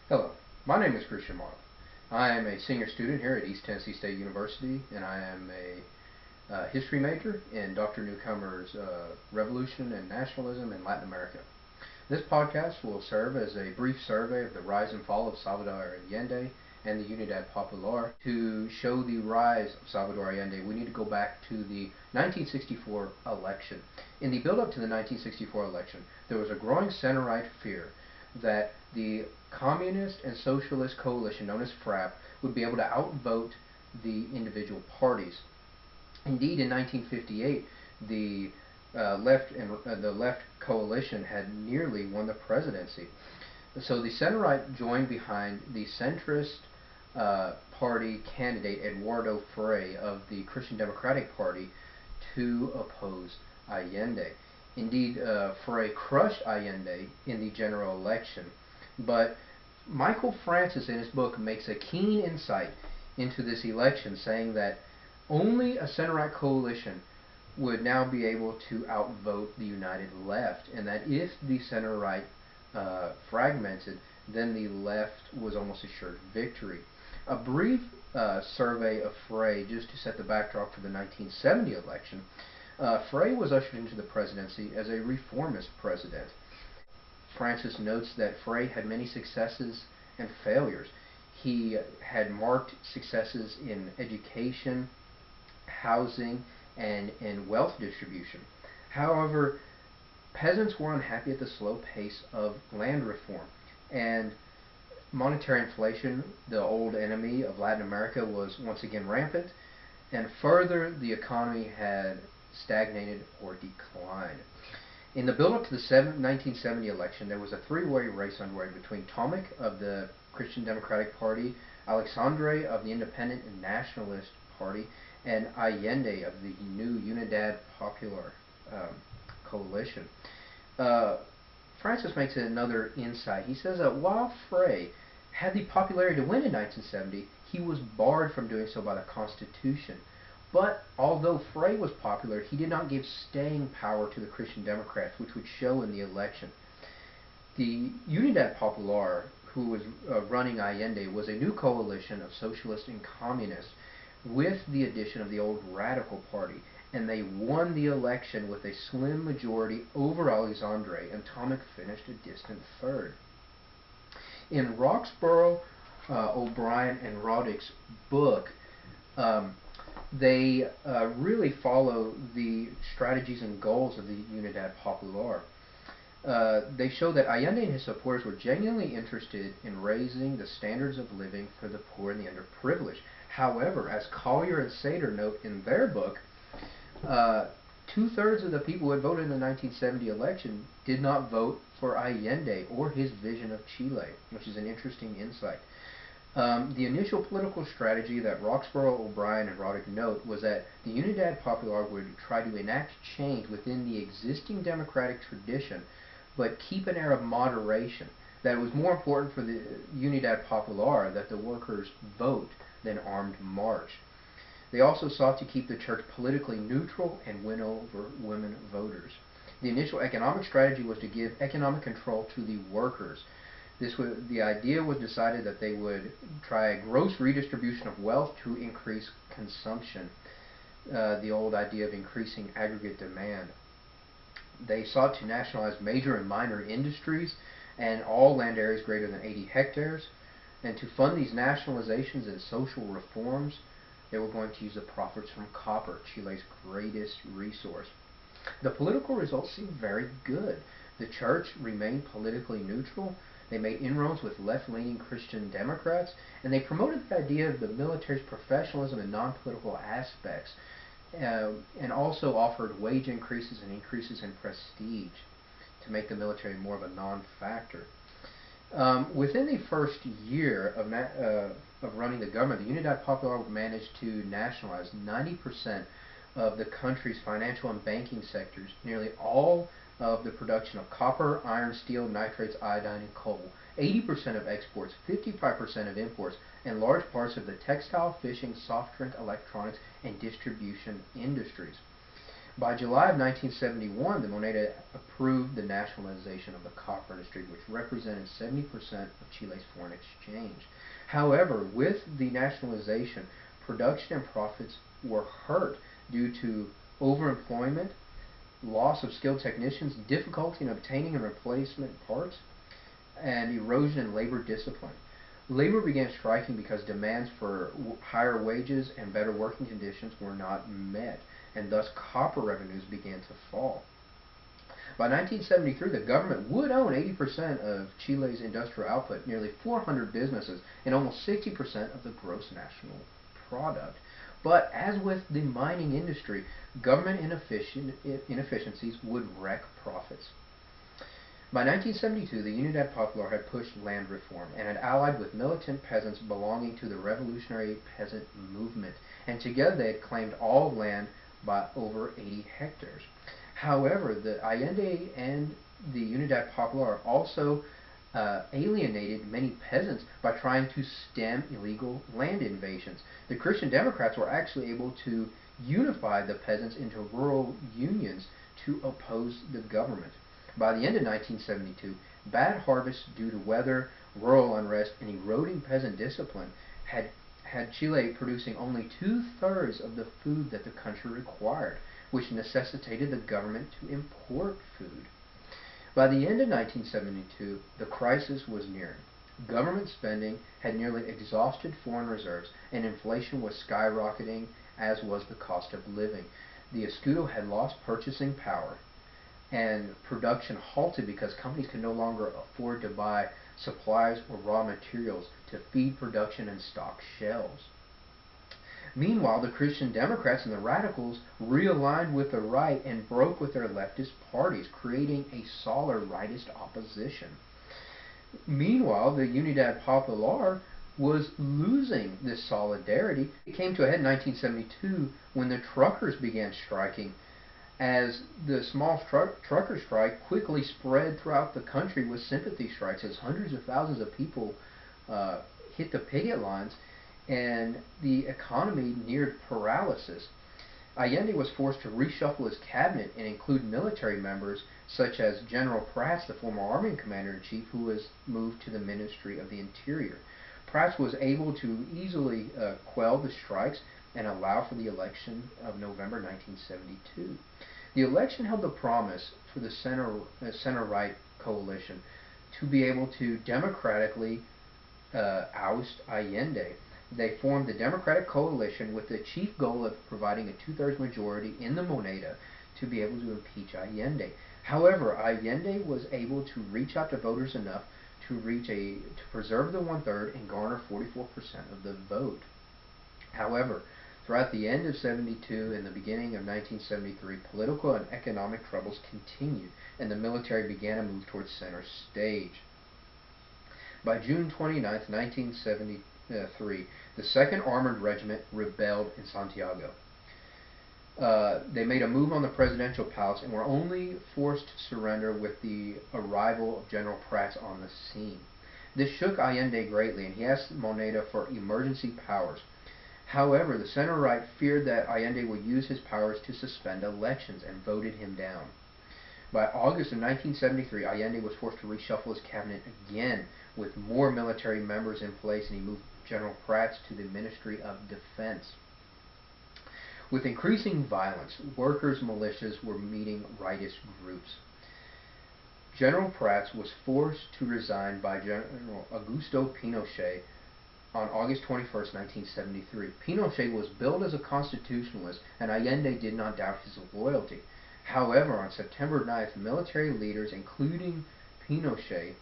Hello, my name is Christian Marlow. I am a senior student here at East Tennessee State University, and I am a history major in Dr. Newcomer's Revolution and Nationalism in Latin America. This podcast will serve as a brief survey of the rise and fall of Salvador Allende and the Unidad Popular. To show the rise of Salvador Allende, we need to go back to the 1964 election. In the build-up to the 1964 election, there was a growing center-right fear that the communist and socialist coalition known as FRAP would be able to outvote the individual parties. Indeed, in 1958, the left coalition had nearly won the presidency. So the center right joined behind the centrist party candidate Eduardo Frei of the Christian Democratic Party to oppose Allende. Indeed, Frei crushed Allende in the general election, but Michael Francis in his book makes a keen insight into this election, saying that only a center-right coalition would now be able to outvote the united left, and that if the center-right fragmented, then the left was almost assured victory. A brief survey of Frei, just to set the backdrop for the 1970 election. Frei was ushered into the presidency as a reformist president. Francis notes that Frei had many successes and failures. He had marked successes in education, housing, and in wealth distribution. However, peasants were unhappy at the slow pace of land reform, and monetary inflation, the old enemy of Latin America, was once again rampant, and further, the economy had stagnated or declined. In the build-up to the 1970 election, there was a three-way race underway between Tomic of the Christian Democratic Party, Alexandre of the Independent and Nationalist Party, and Allende of the new Unidad Popular coalition. Francis makes another insight. He says that while Frei had the popularity to win in 1970, he was barred from doing so by the Constitution. But although Frei was popular, he did not give staying power to the Christian Democrats, which would show in the election. The Unidad Popular, who was running Allende, was a new coalition of socialists and communists with the addition of the old Radical Party, and they won the election with a slim majority over Alexandre, and Tomic finished a distant third. In Roxborough, O'Brien, and Roddick's book, they really follow the strategies and goals of the Unidad Popular. They show that Allende and his supporters were genuinely interested in raising the standards of living for the poor and the underprivileged. However, as Collier and Sater note in their book, two-thirds of the people who had voted in the 1970 election did not vote for Allende or his vision of Chile, which is an interesting insight. The initial political strategy that Roxborough, O'Brien, and Roddick note was that the Unidad Popular would try to enact change within the existing democratic tradition, but keep an air of moderation. That it was more important for the Unidad Popular that the workers vote than armed march. They also sought to keep the church politically neutral and win over women voters. The initial economic strategy was to give economic control to the workers. The idea was decided that they would try a gross redistribution of wealth to increase consumption, the old idea of increasing aggregate demand. They sought to nationalize major and minor industries and all land areas greater than 80 hectares. And to fund these nationalizations and social reforms, they were going to use the profits from copper, Chile's greatest resource. The political results seemed very good. The church remained politically neutral. They made inroads with left-leaning Christian Democrats, and they promoted the idea of the military's professionalism and non-political aspects, and also offered wage increases and increases in prestige to make the military more of a non-factor. Within the first year of running the government, the Unidad Popular managed to nationalize 90% of the country's financial and banking sectors, nearly all of the production of copper, iron, steel, nitrates, iodine, and coal, 80% of exports, 55% of imports, and large parts of the textile, fishing, soft drink, electronics, and distribution industries. By July of 1971, the Moneda approved the nationalization of the copper industry, which represented 70% of Chile's foreign exchange. However, with the nationalization, production and profits were hurt due to overemployment, loss of skilled technicians, difficulty in obtaining and replacement parts, and erosion in labor discipline. Labor began striking because demands for higher wages and better working conditions were not met, and thus copper revenues began to fall. By 1973, the government would own 80% of Chile's industrial output, nearly 400 businesses, and almost 60% of the gross national product. But as with the mining industry, government inefficiencies would wreck profits. By 1972, the Unidad Popular had pushed land reform and had allied with militant peasants belonging to the revolutionary peasant movement, and together they had claimed all land by over 80 hectares. However, the Allende and the Unidad Popular also alienated many peasants by trying to stem illegal land invasions. The Christian Democrats were actually able to unify the peasants into rural unions to oppose the government. By the end of 1972, bad harvests due to weather, rural unrest, and eroding peasant discipline had Chile producing only two-thirds of the food that the country required, which necessitated the government to import food. By the end of 1972, the crisis was nearing. Government spending had nearly exhausted foreign reserves, and inflation was skyrocketing, as was the cost of living. The escudo had lost purchasing power, and production halted because companies could no longer afford to buy supplies or raw materials to feed production and stock shelves. Meanwhile, the Christian Democrats and the radicals realigned with the right and broke with their leftist parties, creating a solid rightist opposition. Meanwhile, the Unidad Popular was losing this solidarity. It came to a head in 1972 when the truckers began striking, as the small trucker strike quickly spread throughout the country with sympathy strikes, as hundreds of thousands of people hit the picket lines, and the economy neared paralysis. Allende was forced to reshuffle his cabinet and include military members such as General Prats, the former Army Commander-in-Chief, who was moved to the Ministry of the Interior. Prats was able to easily quell the strikes and allow for the election of November 1972. The election held the promise for the center-right coalition to be able to democratically oust Allende. They formed the Democratic Coalition with the chief goal of providing a two-thirds majority in the Moneda to be able to impeach Allende. However, Allende was able to reach out to voters enough to preserve the one-third and garner 44% of the vote. However, throughout the end of 72 and the beginning of 1973, political and economic troubles continued, and the military began to move towards center stage. By June 29, 1973, the 2nd Armored Regiment rebelled in Santiago. They made a move on the presidential palace and were only forced to surrender with the arrival of General Prats on the scene. This shook Allende greatly, and he asked Moneda for emergency powers. However, the center-right feared that Allende would use his powers to suspend elections and voted him down. By August of 1973, Allende was forced to reshuffle his cabinet again with more military members in place, and he moved General Prats to the Ministry of Defense. With increasing violence, workers' militias were meeting rightist groups. General Prats was forced to resign by General Augusto Pinochet on August 21, 1973. Pinochet was billed as a constitutionalist, and Allende did not doubt his loyalty. However, on September 9th, military leaders, including Pinochet,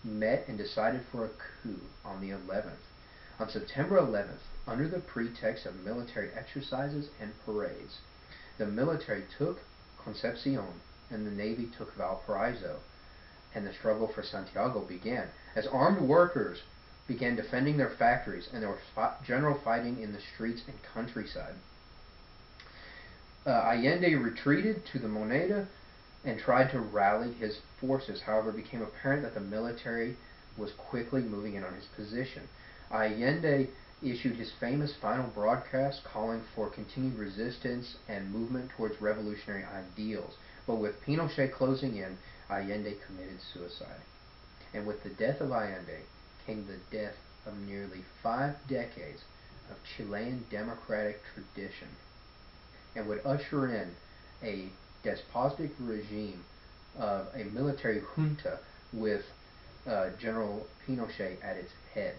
met and decided for a coup on the 11th. On September 11th, under the pretext of military exercises and parades, the military took Concepcion and the Navy took Valparaiso, and the struggle for Santiago began, as armed workers began defending their factories, and there was general fighting in the streets and countryside. Allende retreated to the Moneda and tried to rally his forces. However, it became apparent that the military was quickly moving in on his position. Allende issued his famous final broadcast calling for continued resistance and movement towards revolutionary ideals. But with Pinochet closing in, Allende committed suicide. And with the death of Allende came the death of nearly 5 decades of Chilean democratic tradition, and would usher in a despotic regime of a military junta with General Pinochet at its head.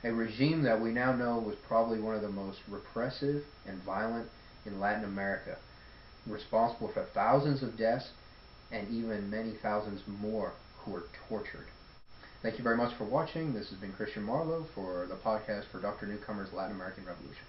A regime that we now know was probably one of the most repressive and violent in Latin America, responsible for thousands of deaths and even many thousands more who were tortured. Thank you very much for watching. This has been Christian Marlow for the podcast for Dr. Newcomer's Latin American Revolution.